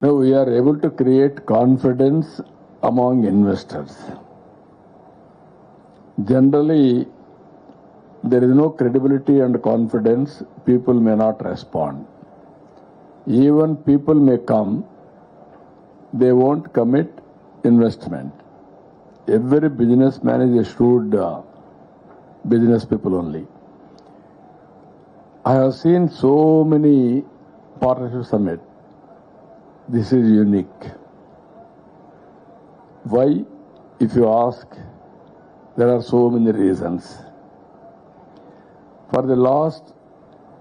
Now we are able to create confidence among investors. Generally, there is no credibility and confidence, people may not respond. Even people may come, they won't commit investment. Every businessman is a shrewd business people only. I have seen so many partnership summit. This is unique. Why? If you ask, there are so many reasons. For the last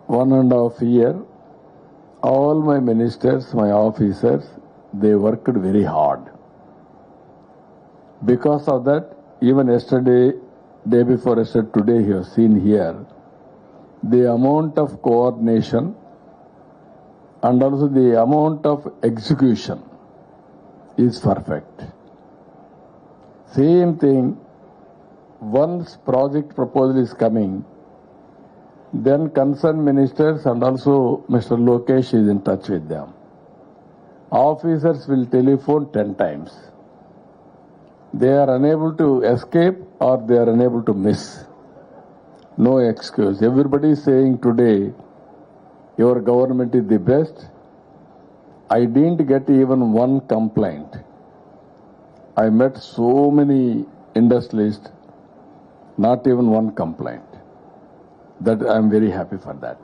1.5 years, all my ministers, my officers, they worked very hard. Because of that, even yesterday, day before yesterday, today you have seen here, the amount of coordination and also the amount of execution is perfect. Same thing, once project proposal is coming, then concerned ministers and also Mr. Lokesh is in touch with them. Officers will telephone 10 times. They are unable to escape or they are unable to miss. No excuse. Everybody is saying today, your government is the best. I didn't get even one complaint. I met so many industrialists, not even one complaint. That I am very happy for that.